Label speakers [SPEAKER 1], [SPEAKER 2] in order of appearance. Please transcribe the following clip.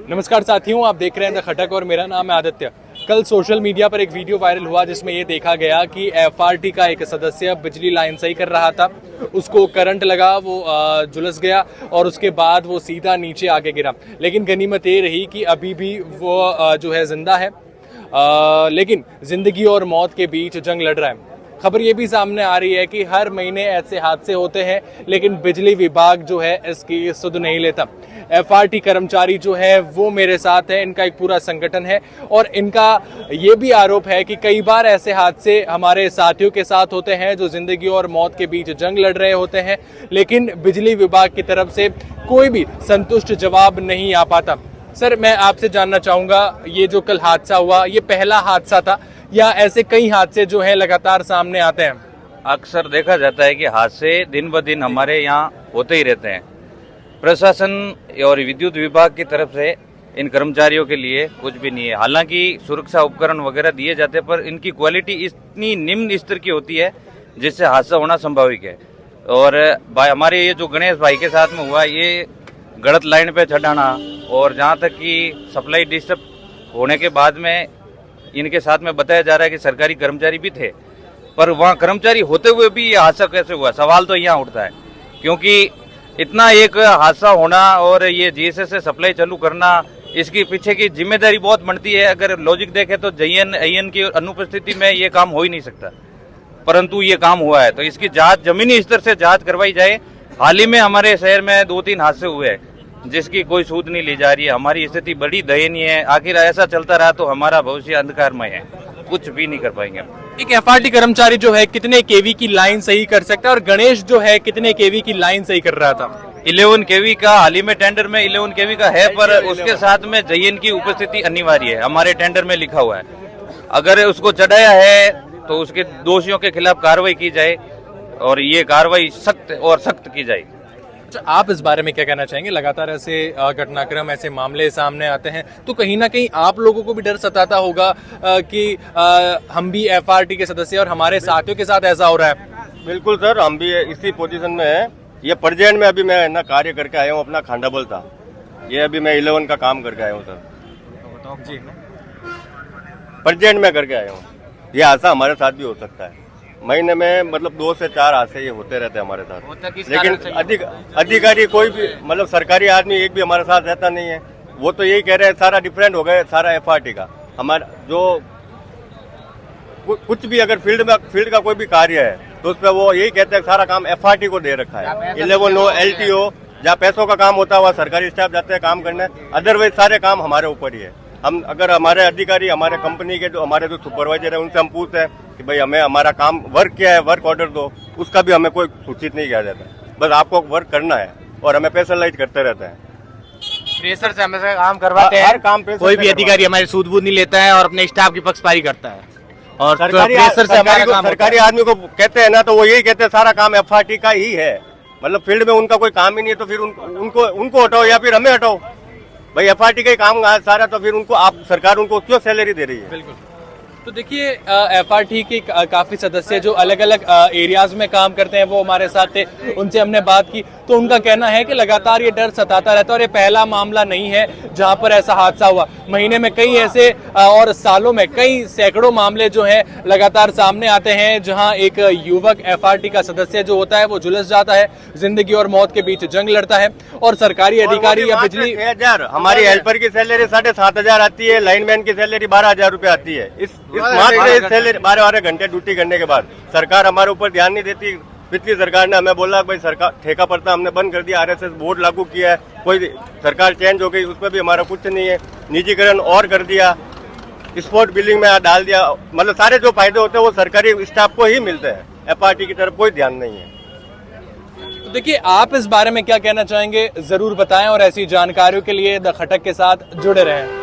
[SPEAKER 1] नमस्कार साथियों, आप देख रहे हैं द खटक और मेरा नाम है आदित्य। कल सोशल मीडिया पर एक वीडियो वायरल हुआ जिसमें ये देखा गया कि एफआरटी का एक सदस्य बिजली लाइन सही कर रहा था, उसको करंट लगा, वो झुलस गया और उसके बाद वो सीधा नीचे आके गिरा। लेकिन गनीमत ये रही कि अभी भी वो जो है जिंदा है, लेकिन जिंदगी और मौत के बीच जंग लड़ रहा है। खबर ये भी सामने आ रही है कि हर महीने ऐसे हादसे होते हैं, लेकिन बिजली विभाग जो है इसकी सुध नहीं लेता। एफआरटी कर्मचारी जो है वो मेरे साथ है, इनका एक पूरा संगठन है और इनका ये भी आरोप है कि कई बार ऐसे हादसे हमारे साथियों के साथ होते हैं जो जिंदगी और मौत के बीच जंग लड़ रहे होते हैं, लेकिन बिजली विभाग की तरफ से कोई भी संतुष्ट जवाब नहीं आ पाता। सर, मैं आपसे जानना चाहूंगा, ये जो कल हादसा हुआ ये पहला हादसा था या ऐसे कई हादसे जो है लगातार सामने आते हैं?
[SPEAKER 2] अक्सर देखा जाता है कि हादसे दिन ब दिन हमारे यहाँ होते ही रहते हैं। प्रशासन और विद्युत विभाग की तरफ से इन कर्मचारियों के लिए कुछ भी नहीं है। हालांकि सुरक्षा उपकरण वगैरह दिए जाते हैं, पर इनकी क्वालिटी इतनी निम्न स्तर की होती है जिससे हादसा होना संभाविक है। और हमारे ये जो गणेश भाई के साथ में हुआ, ये गलत लाइन पे चढ़ाना और जहाँ तक कि सप्लाई डिस्टर्ब होने के बाद में इनके साथ में बताया जा रहा है कि सरकारी कर्मचारी भी थे, पर वहाँ कर्मचारी होते हुए भी ये हादसा कैसे हुआ, सवाल तो यहाँ उठता है। क्योंकि इतना एक हादसा होना और ये जीएसएस से सप्लाई चालू करना, इसकी पीछे की जिम्मेदारी बहुत बनती है। अगर लॉजिक देखें तो जेईएन आईएन की अनुपस्थिति में ये काम हो ही नहीं सकता, परंतु ये काम हुआ है, तो इसकी जांच जमीनी स्तर से जांच करवाई जाए। हाल ही में हमारे शहर में 2-3 हादसे हुए हैं जिसकी कोई सूद नहीं ली जा रही है। हमारी स्थिति बड़ी दयनीय है। आखिर ऐसा चलता रहा तो हमारा भविष्य अंधकारमय है, कुछ भी नहीं कर पाएंगे।
[SPEAKER 1] एक एफआरटी कर्मचारी जो है कितने केवी की लाइन सही कर सकता है और गणेश जो है कितने केवी की लाइन सही कर रहा था?
[SPEAKER 2] 11 केवी का हाल ही में टेंडर में 11 केवी का है, पर उसके साथ में जेईएन की उपस्थिति अनिवार्य है, हमारे टेंडर में लिखा हुआ है। अगर उसको चढ़ाया है तो उसके दोषियों के खिलाफ कार्रवाई की जाए और ये कार्रवाई सख्त और सख्त की जाए।
[SPEAKER 1] आप इस बारे में क्या कहना चाहेंगे? लगातार ऐसे घटनाक्रम, ऐसे मामले सामने आते हैं तो कहीं ना कहीं आप लोगों को भी डर सताता होगा कि हम भी एफआरटी के सदस्य और हमारे साथियों के साथ ऐसा हो रहा है।
[SPEAKER 3] बिल्कुल सर, हम भी इसी पोजीशन में है। ये प्रेजेंट में अभी मैं ना कार्य करके आया हूँ, अपना खांडाबल था, ये अभी मैं 11 का काम करके आया हूँ सर जी, प्रेजेंट में करके आया हूँ। ये हादसा हमारे साथ भी हो सकता है, महीने में मतलब 2 से 4 हादसे ये होते रहते हैं हमारे साथ। लेकिन अधिकारी कोई भी मतलब सरकारी आदमी एक भी हमारे साथ रहता नहीं है। वो तो यही कह रहे हैं सारा डिफरेंट हो गया सारा एफआरटी का। हमारा जो कुछ भी अगर फील्ड का कोई भी कार्य है तो उस पर वो यही कहते हैं सारा काम एफआरटी को दे रखा है। 11 हो एलटीओ, जहाँ पैसों का काम होता है वहाँ सरकारी स्टाफ जाते हैं काम करने, अदरवाइज सारे काम हमारे ऊपर ही है। हम अगर हमारे अधिकारी, हमारे कंपनी के जो हमारे जो सुपरवाइजर है उनसे हम पूछते हैं कि भाई हमें हमारा काम वर्क क्या है, वर्क ऑर्डर दो, उसका भी हमें कोई सूचित नहीं किया जाता। बस आपको वर्क करना है और हमें पेशलाइज करते रहते हैं।
[SPEAKER 4] प्रेशर से हमेशा काम करवाते हैं, हर काम कोई भी अधिकारी हमारे सूद बूद नहीं लेता है और अपने स्टाफ की पक्षपाती करता है। और
[SPEAKER 3] सरकारी आदमी को कहते हैं ना तो वो यही कहते हैं सारा काम एफआरटी का ही है, मतलब फील्ड में उनका कोई काम ही नहीं है, तो फिर उनको हटाओ या फिर हमें हटाओ। भाई एफआरटी का ही काम सारा, तो फिर उनको आप सरकार उनको क्यों सैलरी दे रही है?
[SPEAKER 1] बिल्कुल। तो देखिए, एफआरटी के काफी सदस्य जो अलग अलग एरियाज में काम करते हैं वो हमारे साथ थे, उनसे हमने बात की तो उनका कहना है कि लगातार ये डर सताता रहता है और ये पहला मामला नहीं है जहां पर ऐसा हादसा हुआ। महीने में कई ऐसे और सालों में कई सैकड़ों मामले जो हैं लगातार सामने आते हैं जहां एक युवक एफआरटी का सदस्य जो होता है वो झुलस जाता है, जिंदगी और मौत के बीच जंग लड़ता है और सरकारी अधिकारी या बिजली।
[SPEAKER 3] 6,000 हमारी हेल्पर की सैलरी 7,500 आती है, लाइनमैन की सैलरी 12,000 रुपए आती है। इस मात्र सैलरी 12 घंटे ड्यूटी करने के बाद सरकार हमारे ऊपर ध्यान नहीं देती। पिछली सरकार ने हमें बोला भाई सरकार ठेका पड़ता, हमने बंद कर दिया, आरएसएस बोर्ड लागू किया है, कोई सरकार चेंज हो गई, उसमें भी हमारा कुछ नहीं है, निजीकरण और कर दिया, स्पॉट बिलिंग में डाल दिया, मतलब सारे जो फायदे होते हैं वो सरकारी स्टाफ को ही मिलते हैं, एफआरटी की तरफ कोई ध्यान नहीं है।
[SPEAKER 1] तो देखिए, आप इस बारे में क्या कहना चाहेंगे जरूर बताएं और ऐसी जानकारियों के लिए द खटक के साथ जुड़े रहें।